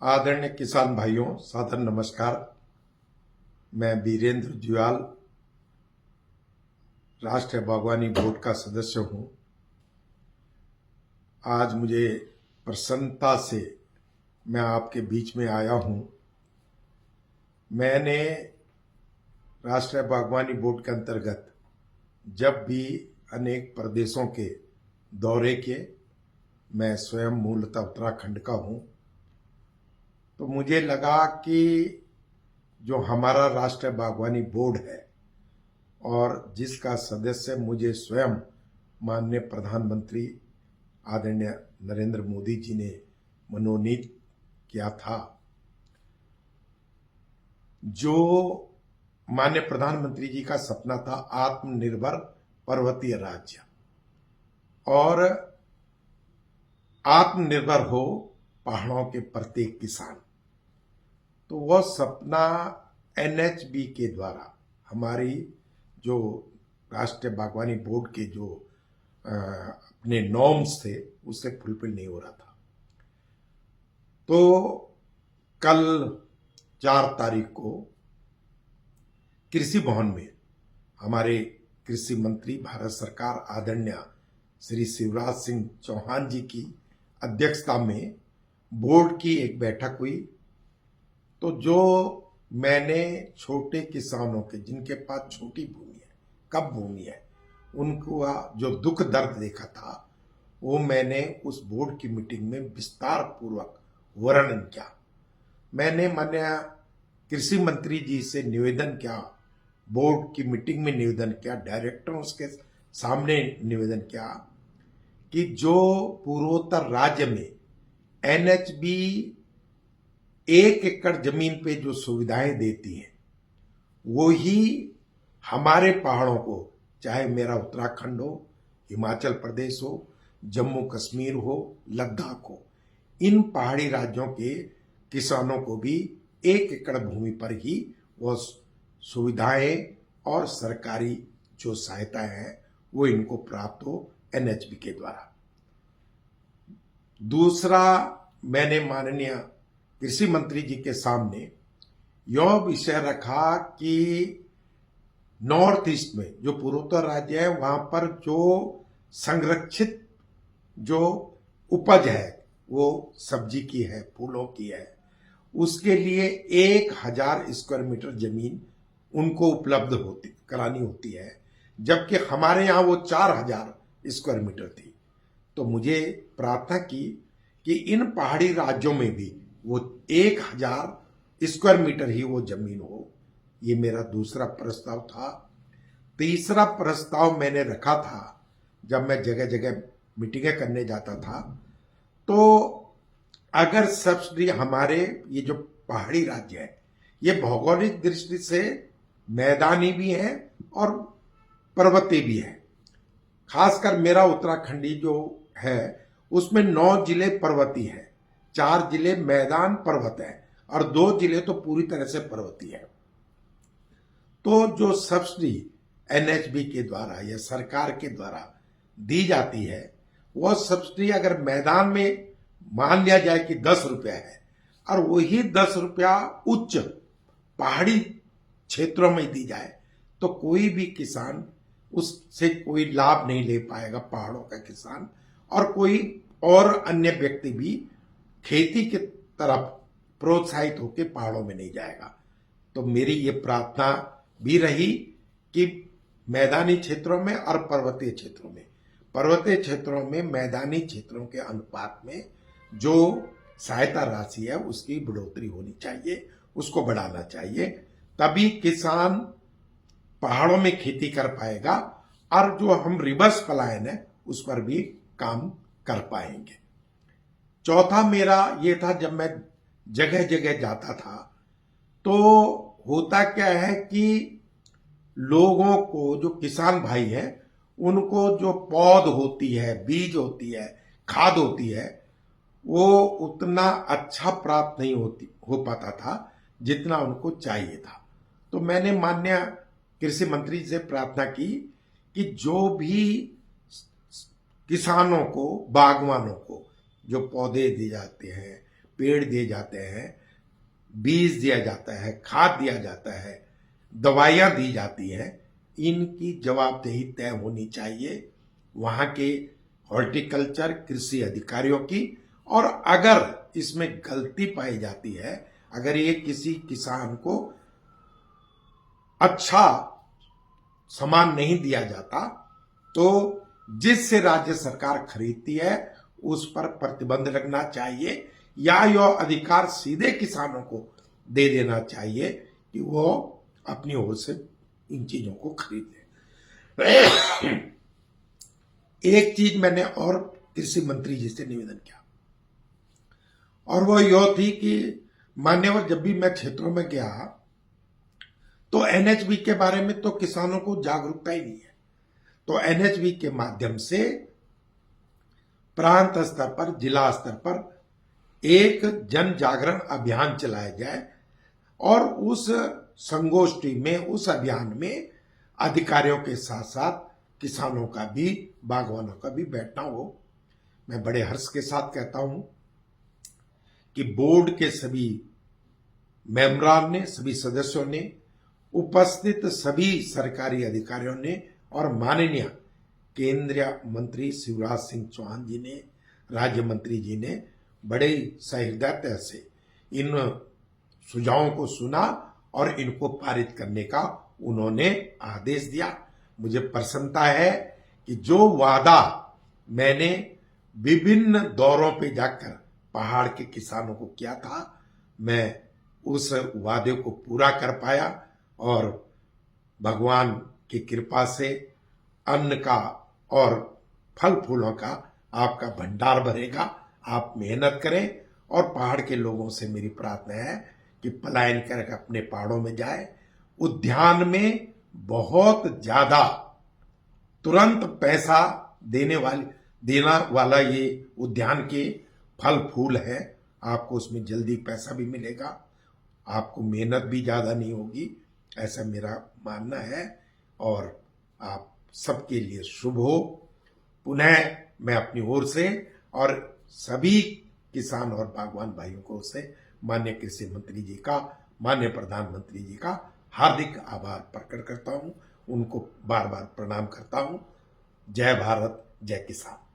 आदरणीय किसान भाइयों, सादर नमस्कार। मैं वीरेंद्र जुयाल राष्ट्रीय बागवानी बोर्ड का सदस्य हूं। आज मुझे प्रसन्नता से मैं आपके बीच में आया हूं। मैंने राष्ट्रीय बागवानी बोर्ड के अंतर्गत जब भी अनेक प्रदेशों के दौरे किए, मैं स्वयं मूलतः उत्तराखंड का हूं, तो मुझे लगा कि जो हमारा राष्ट्रीय बागवानी बोर्ड है और जिसका सदस्य मुझे स्वयं माननीय प्रधानमंत्री आदरणीय नरेंद्र मोदी जी ने मनोनीत किया था, जो माननीय प्रधानमंत्री जी का सपना था आत्मनिर्भर पर्वतीय राज्य और आत्मनिर्भर हो पहाड़ों के प्रत्येक किसान। तो वह सपना एनएचबी के द्वारा हमारी जो राष्ट्रीय बागवानी बोर्ड के जो अपने नॉर्म्स थे उससे फुलफिल नहीं हो रहा था। तो कल 4 तारीख को कृषि भवन में हमारे कृषि मंत्री भारत सरकार आदरणीय श्री शिवराज सिंह चौहान जी की अध्यक्षता में बोर्ड की एक बैठक हुई। तो जो मैंने छोटे किसानों के जिनके पास छोटी भूमि है, कम भूमि है, उनको जो दुख दर्द देखा था वो मैंने उस बोर्ड की मीटिंग में विस्तार पूर्वक वर्णन किया। मैंने माननीय कृषि मंत्री जी से निवेदन किया, बोर्ड की मीटिंग में निवेदन किया, डायरेक्टरों के सामने निवेदन किया कि जो पूर्वोत्तर राज्य में एनएचबी 1 एकड़ जमीन पे जो सुविधाएं देती है वो ही हमारे पहाड़ों को, चाहे मेरा उत्तराखंड हो, हिमाचल प्रदेश हो, जम्मू कश्मीर हो, लद्दाख हो, इन पहाड़ी राज्यों के किसानों को भी 1 एकड़ भूमि पर ही वो सुविधाएं और सरकारी जो सहायता है वो इनको प्राप्त हो एनएचबी के द्वारा। दूसरा, मैंने माननीय कृषि मंत्री जी के सामने यह विषय रखा कि नॉर्थ ईस्ट में जो पूर्वोत्तर राज्य है वहां पर जो संरक्षित जो उपज है वो सब्जी की है, फूलों की है, उसके लिए 1000 स्क्वायर मीटर जमीन उनको उपलब्ध करानी होती है, जबकि हमारे यहाँ वो 4000 स्क्वायर मीटर थी। तो मुझे प्रार्थना की कि इन पहाड़ी राज्यों में भी वो 1000 स्क्वायर मीटर ही वो जमीन हो। ये मेरा दूसरा प्रस्ताव था। तीसरा प्रस्ताव मैंने रखा था, जब मैं जगह जगह मीटिंगें करने जाता था, तो अगर सब्सिडी हमारे ये जो पहाड़ी राज्य है ये भौगोलिक दृष्टि से मैदानी भी है और पर्वतीय भी है। खासकर मेरा उत्तराखंडी जो है उसमें 9 जिले पर्वतीय है, 4 जिले मैदान पर्वत है और 2 जिले तो पूरी तरह से पर्वतीय है। तो जो सब्सिडी एनएचबी के द्वारा या सरकार के द्वारा दी जाती है वह सब्सिडी अगर मैदान में मान लिया जाए कि 10 रुपया है और वही 10 रुपया उच्च पहाड़ी क्षेत्रों में दी जाए तो कोई भी किसान उससे कोई लाभ नहीं ले पाएगा, पहाड़ों का किसान और कोई और अन्य व्यक्ति भी खेती की तरफ प्रोत्साहित होकर पहाड़ों में नहीं जाएगा। तो मेरी ये प्रार्थना भी रही कि मैदानी क्षेत्रों में और पर्वतीय क्षेत्रों में मैदानी क्षेत्रों के अनुपात में जो सहायता राशि है उसकी बढ़ोतरी होनी चाहिए, उसको बढ़ाना चाहिए, तभी किसान पहाड़ों में खेती कर पाएगा और जो हम रिवर्स पलायन है उस पर भी काम कर पाएंगे। चौथा मेरा ये था, जब मैं जगह जगह जाता था तो होता क्या है कि लोगों को, जो किसान भाई हैं, उनको जो पौध होती है, बीज होती है, खाद होती है, वो उतना अच्छा प्राप्त नहीं हो पाता था जितना उनको चाहिए था। तो मैंने माननीय कृषि मंत्री से प्रार्थना की कि जो भी किसानों को, बागवानों को जो पौधे दिए जाते हैं, पेड़ दिए जाते हैं, बीज दिया जाता है, खाद दिया जाता है, दवाइयां दी जाती हैं, इनकी जवाबदेही तय होनी चाहिए वहां के हॉर्टिकल्चर कृषि अधिकारियों की। और अगर इसमें गलती पाई जाती है, अगर ये किसी किसान को अच्छा सामान नहीं दिया जाता, तो जिससे राज्य सरकार खरीदती है उस पर प्रतिबंध लगना चाहिए, या यह अधिकार सीधे किसानों को दे देना चाहिए कि वो अपनी ओर से इन चीजों को खरीद ले। एक चीज मैंने और कृषि मंत्री जी से निवेदन किया, और वो यह थी कि मान्यवर, जब भी मैं क्षेत्रों में गया तो एनएचबी के बारे में तो किसानों को जागरूकता ही नहीं है। तो एनएचबी के माध्यम से प्रांत स्तर पर, जिला स्तर पर एक जन जागरण अभियान चलाया जाए, और उस संगोष्ठी में, उस अभियान में अधिकारियों के साथ साथ किसानों का भी, बागवानों का भी बैठना हो। मैं बड़े हर्ष के साथ कहता हूं कि बोर्ड के सभी मेंबरान ने, सभी सदस्यों ने, उपस्थित सभी सरकारी अधिकारियों ने, और माननीय केंद्रीय मंत्री शिवराज सिंह चौहान जी ने, राज्य मंत्री जी ने बड़े सहृदयता से इन सुझावों को सुना और इनको पारित करने का उन्होंने आदेश दिया। मुझे प्रसन्नता है कि जो वादा मैंने विभिन्न दौरों पे जाकर पहाड़ के किसानों को किया था, मैं उस वादे को पूरा कर पाया, और भगवान की कृपा से अन्न का और फल फूलों का आपका भंडार भरेगा। आप मेहनत करें, और पहाड़ के लोगों से मेरी प्रार्थना है कि पलायन करके अपने पहाड़ों में जाए। उद्यान में बहुत ज्यादा तुरंत पैसा देना वाला ये उद्यान के फल फूल है। आपको उसमें जल्दी पैसा भी मिलेगा, आपको मेहनत भी ज्यादा नहीं होगी, ऐसा मेरा मानना है। और आप सबके लिए शुभ हो। पुनः मैं अपनी ओर से और सभी किसान और बागवान भाइयों को से माननीय कृषि मंत्री जी का, माननीय प्रधानमंत्री जी का हार्दिक आभार प्रकट करता हूं, उनको बार बार प्रणाम करता हूं। जय भारत, जय किसान।